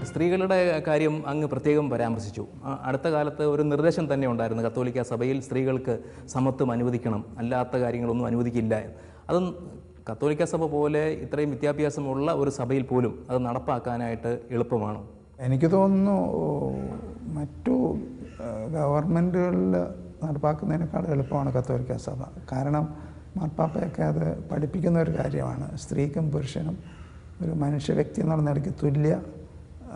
സ്ത്രീകളുടെ കാര്യം അങ്ങ് പ്രത്യേകം പരാമർശിച്ചു. അടുത്ത കാലത്ത് ഒരു നിർദ്ദേശം തന്നെ ഉണ്ടായിരുന്നു, കത്തോലിക്ക സഭയിൽ സ്ത്രീകൾക്ക് സമത്വം അനുവദിക്കണം, അല്ലാത്ത കാര്യങ്ങളൊന്നും അനുവദിക്കില്ല. അതും കത്തോലിക്ക സഭ പോലെ ഇത്രയും വിദ്യാഭ്യാസമുള്ള ഒരു സഭയിൽ പോലും അത് നടപ്പാക്കാനായിട്ട് എളുപ്പമാണോ? എനിക്ക് തോന്നുന്നു മറ്റു ഗവൺമെൻറ്റുകളിൽ നടപ്പാക്കുന്നതിനേക്കാൾ എളുപ്പമാണ് കത്തോലിക്ക സഭ. കാരണം മാർപ്പാപ്പയൊക്കെ അത് പഠിപ്പിക്കുന്ന ഒരു കാര്യമാണ്. സ്ത്രീക്കും പുരുഷനും ഒരു മനുഷ്യ വ്യക്തി എന്നുള്ള നിലയ്ക്ക് തുല്യ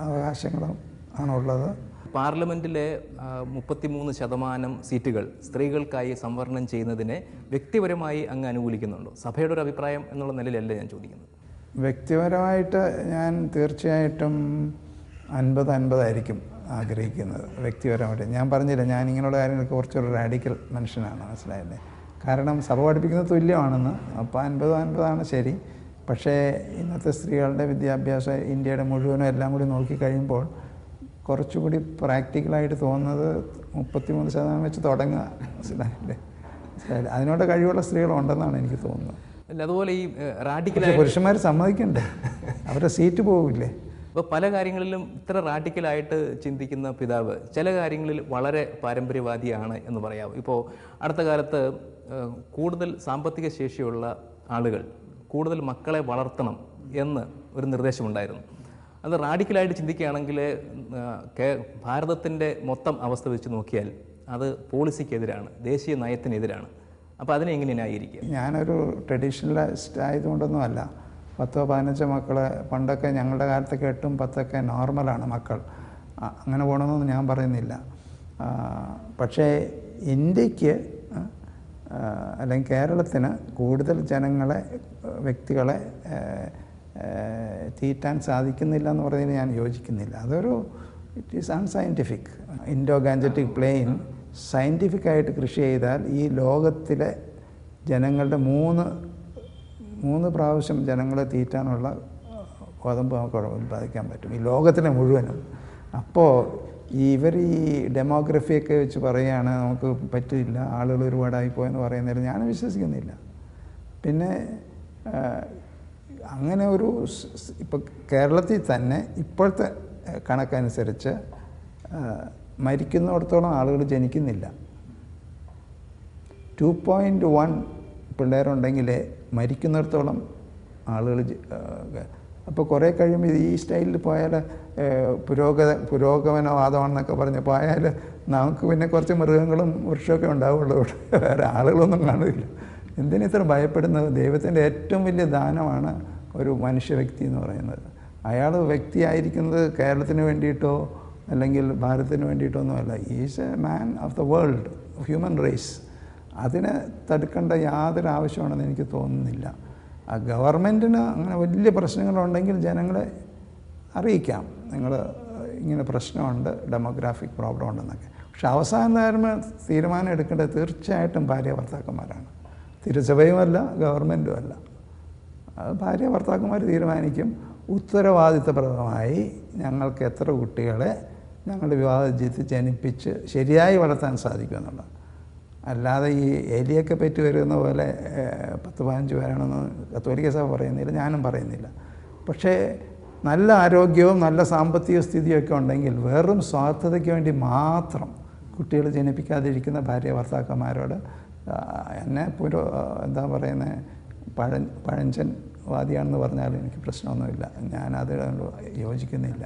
അവകാശങ്ങളും ആണുള്ളത്. പാർലമെൻറ്റിലെ 33% സീറ്റുകൾ സ്ത്രീകൾക്കായി സംവരണം ചെയ്യുന്നതിനെ വ്യക്തിപരമായി അങ്ങ് അനുകൂലിക്കുന്നുണ്ടോ? സഭയുടെ ഒരു അഭിപ്രായം എന്നുള്ള നിലയിലല്ല ഞാൻ ചോദിക്കുന്നത്. വ്യക്തിപരമായിട്ട് ഞാൻ തീർച്ചയായിട്ടും 50-50 ആയിരിക്കും ആഗ്രഹിക്കുന്നത്. വ്യക്തിപരമായിട്ട് ഞാൻ പറഞ്ഞില്ല, ഞാൻ ഇങ്ങനെയുള്ള കാര്യങ്ങൾക്ക് കുറച്ചൊരു റാഡിക്കൽ മനുഷ്യനാണ്, മനസ്സിലായില്ലേ? കാരണം സഭ പഠിപ്പിക്കുന്നത് തുല്യമാണെന്ന്. അപ്പോൾ 50-50 ശരി. പക്ഷേ ഇന്നത്തെ സ്ത്രീകളുടെ വിദ്യാഭ്യാസം ഇന്ത്യയുടെ മുഴുവനും എല്ലാം കൂടി നോക്കിക്കഴിയുമ്പോൾ കുറച്ചുകൂടി പ്രാക്ടിക്കലായിട്ട് തോന്നുന്നത് 33% വെച്ച് തുടങ്ങുക, മനസ്സിലായില്ലേ? അതിനോട് കഴിവുള്ള സ്ത്രീകളുണ്ടെന്നാണ് എനിക്ക് തോന്നുന്നത്. അതുപോലെ ഈ റാഡിക്കലായ പുരുഷന്മാർ സമ്മതിക്കണ്ടേ? അവരുടെ സീറ്റ് പോകില്ലേ? അപ്പോൾ പല കാര്യങ്ങളിലും ഇത്ര റാഡിക്കലായിട്ട് ചിന്തിക്കുന്ന പിതാവ് ചില കാര്യങ്ങളിൽ വളരെ പാരമ്പര്യവാദിയാണ് എന്ന് പറയാം. ഇപ്പോൾ അടുത്ത കാലത്ത് കൂടുതൽ സാമ്പത്തിക ശേഷിയുള്ള ആളുകൾ കൂടുതൽ മക്കളെ വളർത്തണം എന്ന് ഒരു നിർദ്ദേശമുണ്ടായിരുന്നു. അത് റാഡിക്കലായിട്ട് ചിന്തിക്കുകയാണെങ്കിൽ ഭാരതത്തിൻ്റെ മൊത്തം അവസ്ഥ വെച്ച് നോക്കിയാൽ അത് പോളിസിക്കെതിരാണ്, ദേശീയ നയത്തിനെതിരാണ്. അപ്പോൾ അതിനെ എങ്ങനെ ന്യായീകരിക്കുക? ഞാനൊരു ട്രഡീഷണലിസ്റ്റ് ആയതുകൊണ്ടൊന്നും അല്ല. 10-15 മക്കളെ പണ്ടൊക്കെ ഞങ്ങളുടെ കാലത്തൊക്കെ 8-10 നോർമലാണ് മക്കൾ. അങ്ങനെ പോകണമെന്നൊന്നും ഞാൻ പറയുന്നില്ല. പക്ഷേ ഇന്ത്യക്ക് അല്ലെങ്കിൽ കേരളത്തിന് കൂടുതൽ ജനങ്ങളെ, വ്യക്തികളെ തീറ്റാൻ സാധിക്കുന്നില്ല എന്ന് പറയുന്നതിന് ഞാൻ യോജിക്കുന്നില്ല. It is unscientific. Indo Gangetic plain സയൻറ്റിഫിക്കായിട്ട് കൃഷി ചെയ്താൽ ഈ ലോകത്തിലെ ജനങ്ങളുടെ മൂന്ന് പ്രാവശ്യം ജനങ്ങളെ തീറ്റാനുള്ള ഗോതമ്പ് നമുക്ക് ഉൽപ്പാദിക്കാൻ പറ്റും, ഈ ലോകത്തിലെ മുഴുവനും. അപ്പോൾ ഈ ഡെമോഗ്രഫിയൊക്കെ വെച്ച് പറയുകയാണ് നമുക്ക് പറ്റില്ല, ആളുകൾ ഒരുപാടായിപ്പോയെന്ന് പറയുന്നതിൽ ഞാൻ വിശ്വസിക്കുന്നില്ല. പിന്നെ അങ്ങനെ ഇപ്പോൾ കേരളത്തിൽ തന്നെ ഇപ്പോഴത്തെ കണക്കനുസരിച്ച് മരിക്കുന്നിടത്തോളം ആളുകൾ ജനിക്കുന്നില്ല. 2.1 പിള്ളേരുണ്ടെങ്കിൽ മരിക്കുന്നിടത്തോളം ആളുകൾ. അപ്പോൾ കുറേ കഴിയുമ്പോൾ ഈ സ്റ്റൈലിൽ പോയാൽ പുരോഗമനവാദമാണെന്നൊക്കെ പറഞ്ഞ് പോയാൽ നമുക്ക് പിന്നെ കുറച്ച് മൃഗങ്ങളും വൃക്ഷമൊക്കെ ഉണ്ടാവുള്ളൂ, വേറെ ആളുകളൊന്നും കാണില്ല. എന്തിനിത്ര ഭയപ്പെടുന്നത്? ദൈവത്തിൻ്റെ ഏറ്റവും വലിയ ദാനമാണ് ഒരു മനുഷ്യ വ്യക്തി എന്ന് പറയുന്നത്. അയാൾ വ്യക്തിയായിരിക്കുന്നത് കേരളത്തിന് വേണ്ടിയിട്ടോ അല്ലെങ്കിൽ ഭാരതത്തിന് വേണ്ടിയിട്ടോ ഒന്നുമല്ല. Is a man of the world, human raise. അതിനെ തടുക്കേണ്ട യാതൊരു ആവശ്യമാണെന്ന് എനിക്ക് തോന്നുന്നില്ല. ഗവൺമെൻറ്റിന് അങ്ങനെ വലിയ പ്രശ്നങ്ങളുണ്ടെങ്കിൽ ജനങ്ങളെ അറിയിക്കാം, നിങ്ങൾ ഇങ്ങനെ പ്രശ്നമുണ്ട്, ഡെമോഗ്രാഫിക് പ്രോബ്ലം ഉണ്ടെന്നൊക്കെ. പക്ഷെ അവസാന തീരുമാനം എടുക്കേണ്ടത് തീർച്ചയായിട്ടും ഭാര്യ ഭർത്താക്കന്മാരാണ്. തിരുസഭയുമല്ല, ഗവൺമെൻറ്റും അല്ല. അത് ഭാര്യ ഭർത്താക്കന്മാർ തീരുമാനിക്കും. ഉത്തരവാദിത്തപ്രദമായി ഞങ്ങൾക്ക് എത്ര കുട്ടികളെ ഞങ്ങളുടെ വിവാഹ ജീവിതത്തിൽ ജനിപ്പിച്ച് ശരിയായി വളർത്താൻ സാധിക്കുമെന്നുള്ളത്. അല്ലാതെ ഈ എലിയൊക്കെ പറ്റി വരുന്ന പോലെ 10-15 പേരാണെന്ന് കത്തോലിക്ക സഭ പറയുന്നില്ല, ഞാനും പറയുന്നില്ല. പക്ഷേ നല്ല ആരോഗ്യവും നല്ല സാമ്പത്തിക സ്ഥിതിയൊക്കെ ഉണ്ടെങ്കിൽ വെറും സ്വാർത്ഥതയ്ക്ക് വേണ്ടി മാത്രം കുട്ടികൾ ജനിപ്പിക്കാതിരിക്കുന്ന ഭാര്യ ഭർത്താക്കന്മാരോട് എന്നെ എന്താ പറയുന്നത്, പഴഞ്ചൻ വാദിയാണെന്ന് പറഞ്ഞാൽ എനിക്ക് പ്രശ്നമൊന്നുമില്ല. ഞാനത് യോജിക്കുന്നില്ല.